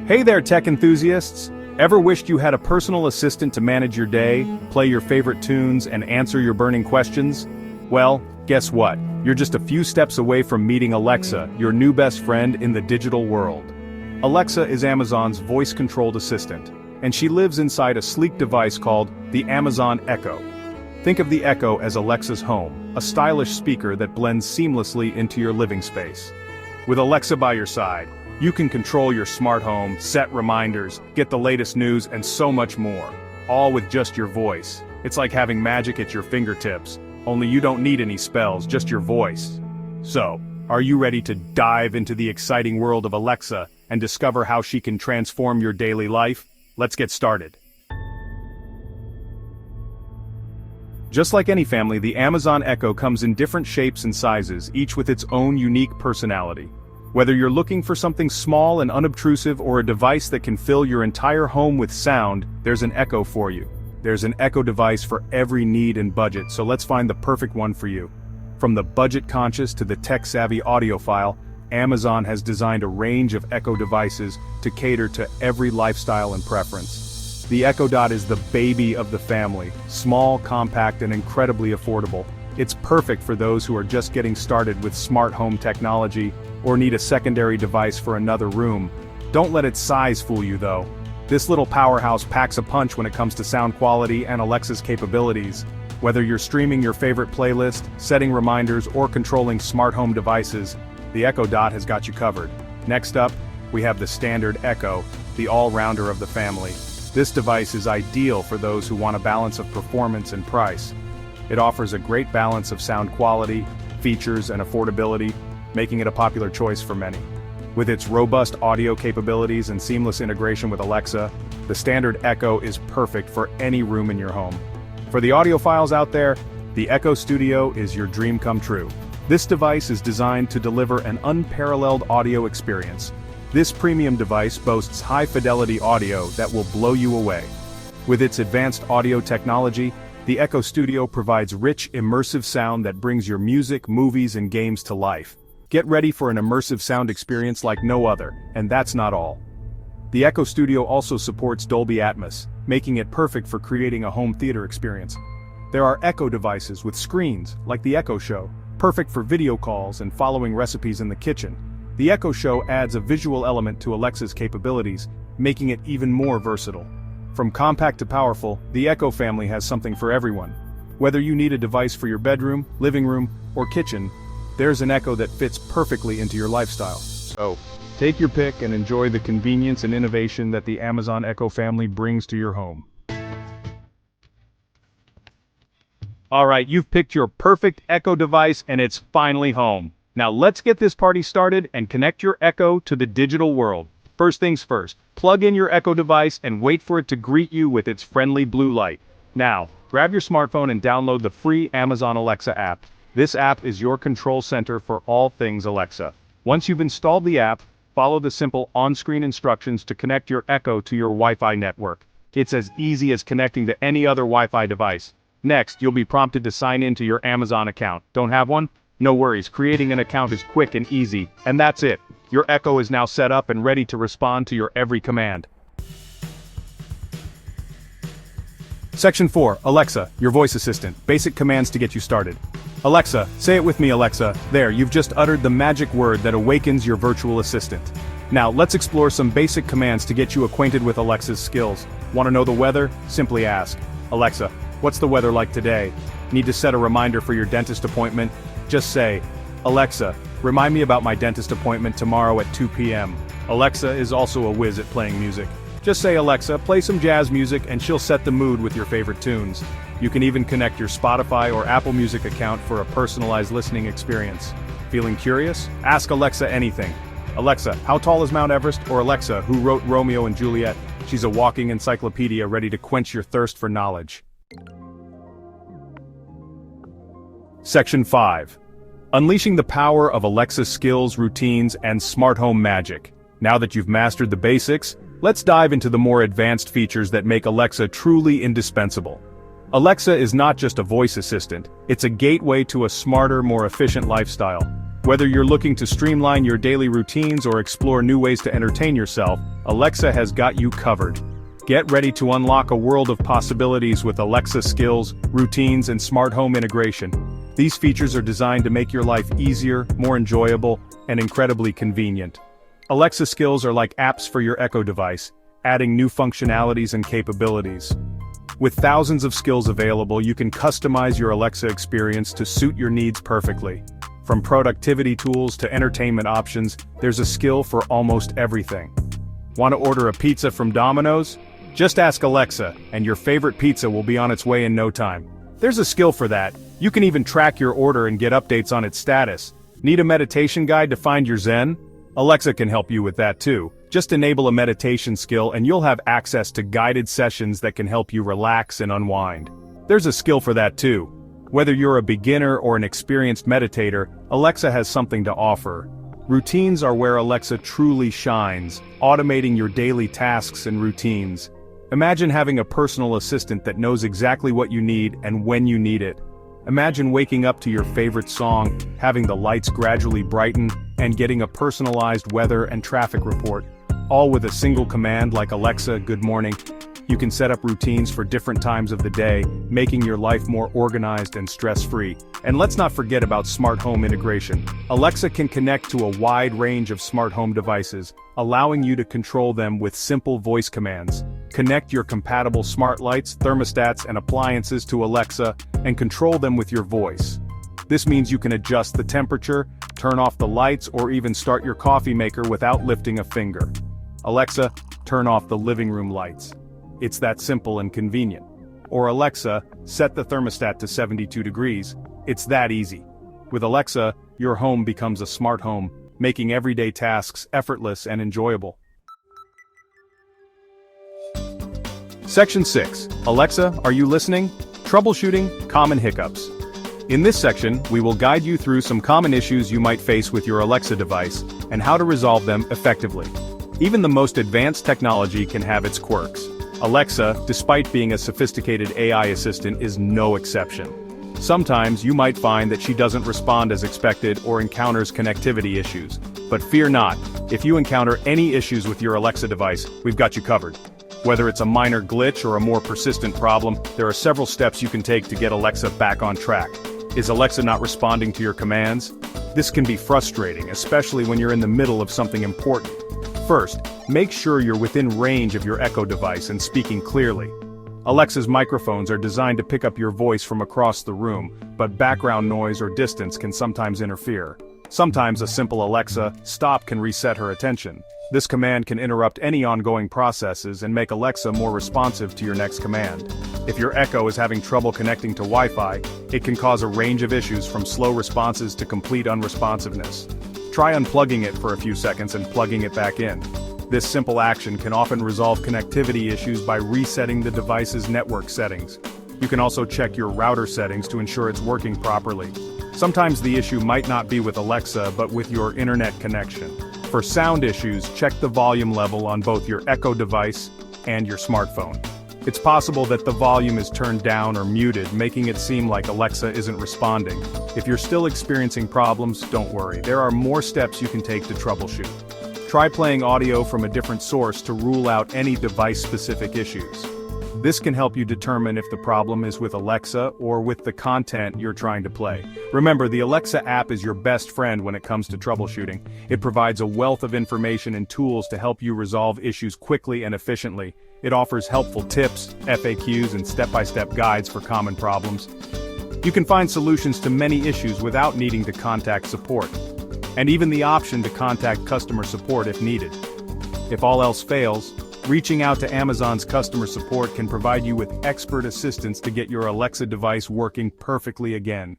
Hey there, tech enthusiasts! Ever wished you had a personal assistant to manage your day, play your favorite tunes, and answer your burning questions? Well, guess what? You're just a few steps away from meeting Alexa, your new best friend in the digital world. Alexa is Amazon's voice-controlled assistant, and she lives inside a sleek device called the Amazon Echo. Think of the Echo as Alexa's home, a stylish speaker that blends seamlessly into your living space. With Alexa by your side, you can control your smart home, set reminders, get the latest news, and so much more. All with just your voice. It's like having magic at your fingertips, only you don't need any spells, just your voice. So, are you ready to dive into the exciting world of Alexa and discover how she can transform your daily life? Let's get started. Just like any family, the Amazon Echo comes in different shapes and sizes, each with its own unique personality. Whether you're looking for something small and unobtrusive or a device that can fill your entire home with sound, there's an Echo for you. There's an Echo device for every need and budget, so let's find the perfect one for you. From the budget-conscious to the tech-savvy audiophile, Amazon has designed a range of Echo devices to cater to every lifestyle and preference. The Echo Dot is the baby of the family, small, compact, and incredibly affordable. It's perfect for those who are just getting started with smart home technology or need a secondary device for another room. Don't let its size fool you though. This little powerhouse packs a punch when it comes to sound quality and Alexa's capabilities. Whether you're streaming your favorite playlist, setting reminders, or controlling smart home devices, the Echo Dot has got you covered. Next up, we have the standard Echo, the all-rounder of the family. This device is ideal for those who want a balance of performance and price. It offers a great balance of sound quality, features, and affordability, making it a popular choice for many. With its robust audio capabilities and seamless integration with Alexa, the standard Echo is perfect for any room in your home. For the audiophiles out there, the Echo Studio is your dream come true. This device is designed to deliver an unparalleled audio experience. This premium device boasts high-fidelity audio that will blow you away. With its advanced audio technology, the Echo Studio provides rich, immersive sound that brings your music, movies, and games to life. Get ready for an immersive sound experience like no other, and that's not all. The Echo Studio also supports Dolby Atmos, making it perfect for creating a home theater experience. There are Echo devices with screens, like the Echo Show, perfect for video calls and following recipes in the kitchen. The Echo Show adds a visual element to Alexa's capabilities, making it even more versatile. From compact to powerful, the Echo family has something for everyone. Whether you need a device for your bedroom, living room, or kitchen, there's an Echo that fits perfectly into your lifestyle. So, take your pick and enjoy the convenience and innovation that the Amazon Echo family brings to your home. Alright, you've picked your perfect Echo device and it's finally home. Now let's get this party started and connect your Echo to the digital world. First things first, plug in your Echo device and wait for it to greet you with its friendly blue light. Now, grab your smartphone and download the free Amazon Alexa app. This app is your control center for all things Alexa. Once you've installed the app, follow the simple on-screen instructions to connect your Echo to your Wi-Fi network. It's as easy as connecting to any other Wi-Fi device. Next, you'll be prompted to sign into your Amazon account. Don't have one? No worries, creating an account is quick and easy. And that's it. Your Echo is now set up and ready to respond to your every command. Section 4, Alexa, your voice assistant. Basic commands to get you started. Alexa, say it with me, Alexa. There, you've just uttered the magic word that awakens your virtual assistant. Now, let's explore some basic commands to get you acquainted with Alexa's skills. Want to know the weather? Simply ask. Alexa, what's the weather like today? Need to set a reminder for your dentist appointment? Just say, Alexa, remind me about my dentist appointment tomorrow at 2 p.m. Alexa is also a whiz at playing music. Just say, Alexa, play some jazz music and she'll set the mood with your favorite tunes. You can even connect your Spotify or Apple Music account for a personalized listening experience. Feeling curious? Ask Alexa anything. Alexa, how tall is Mount Everest? Or Alexa, who wrote Romeo and Juliet? She's a walking encyclopedia ready to quench your thirst for knowledge. Section 5. Unleashing the power of Alexa's skills, routines, and smart home magic. Now that you've mastered the basics, let's dive into the more advanced features that make Alexa truly indispensable. Alexa is not just a voice assistant, it's a gateway to a smarter, more efficient lifestyle. Whether you're looking to streamline your daily routines or explore new ways to entertain yourself, Alexa has got you covered. Get ready to unlock a world of possibilities with Alexa skills, routines, and smart home integration. These features are designed to make your life easier, more enjoyable, and incredibly convenient. Alexa skills are like apps for your Echo device, adding new functionalities and capabilities. With thousands of skills available, you can customize your Alexa experience to suit your needs perfectly. From productivity tools to entertainment options, there's a skill for almost everything. Want to order a pizza from Domino's? Just ask Alexa, and your favorite pizza will be on its way in no time. There's a skill for that. You can even track your order and get updates on its status. Need a meditation guide to find your Zen? Alexa can help you with that too. Just enable a meditation skill and you'll have access to guided sessions that can help you relax and unwind. There's a skill for that too. Whether you're a beginner or an experienced meditator, Alexa has something to offer. Routines are where Alexa truly shines, automating your daily tasks and routines. Imagine having a personal assistant that knows exactly what you need and when you need it. Imagine waking up to your favorite song, having the lights gradually brighten, and getting a personalized weather and traffic report, all with a single command like Alexa, good morning. You can set up routines for different times of the day, making your life more organized and stress-free. And let's not forget about smart home integration. Alexa can connect to a wide range of smart home devices, allowing you to control them with simple voice commands. Connect your compatible smart lights, thermostats, and appliances to Alexa, and control them with your voice. This means you can adjust the temperature, turn off the lights, or even start your coffee maker without lifting a finger. Alexa, turn off the living room lights. It's that simple and convenient. Or Alexa, set the thermostat to 72 degrees. It's that easy. With Alexa, your home becomes a smart home, making everyday tasks effortless and enjoyable. Section 6. Alexa, are you listening? Troubleshooting common hiccups. In this section, we will guide you through some common issues you might face with your Alexa device, and how to resolve them effectively. Even the most advanced technology can have its quirks. Alexa, despite being a sophisticated AI assistant, is no exception. Sometimes you might find that she doesn't respond as expected or encounters connectivity issues. But fear not, if you encounter any issues with your Alexa device, we've got you covered. Whether it's a minor glitch or a more persistent problem, there are several steps you can take to get Alexa back on track. Is Alexa not responding to your commands? This can be frustrating, especially when you're in the middle of something important. First, make sure you're within range of your Echo device and speaking clearly. Alexa's microphones are designed to pick up your voice from across the room, but background noise or distance can sometimes interfere. Sometimes a simple Alexa, stop can reset her attention. This command can interrupt any ongoing processes and make Alexa more responsive to your next command. If your Echo is having trouble connecting to Wi-Fi, it can cause a range of issues from slow responses to complete unresponsiveness. Try unplugging it for a few seconds and plugging it back in. This simple action can often resolve connectivity issues by resetting the device's network settings. You can also check your router settings to ensure it's working properly. Sometimes the issue might not be with Alexa but with your internet connection. For sound issues, check the volume level on both your Echo device and your smartphone. It's possible that the volume is turned down or muted, making it seem like Alexa isn't responding. If you're still experiencing problems, don't worry. There are more steps you can take to troubleshoot. Try playing audio from a different source to rule out any device-specific issues. This can help you determine if the problem is with Alexa or with the content you're trying to play. Remember, the Alexa app is your best friend when it comes to troubleshooting. It provides a wealth of information and tools to help you resolve issues quickly and efficiently. It offers helpful tips, FAQs, and step-by-step guides for common problems. You can find solutions to many issues without needing to contact support, and even the option to contact customer support if needed. If all else fails, reaching out to Amazon's customer support can provide you with expert assistance to get your Alexa device working perfectly again.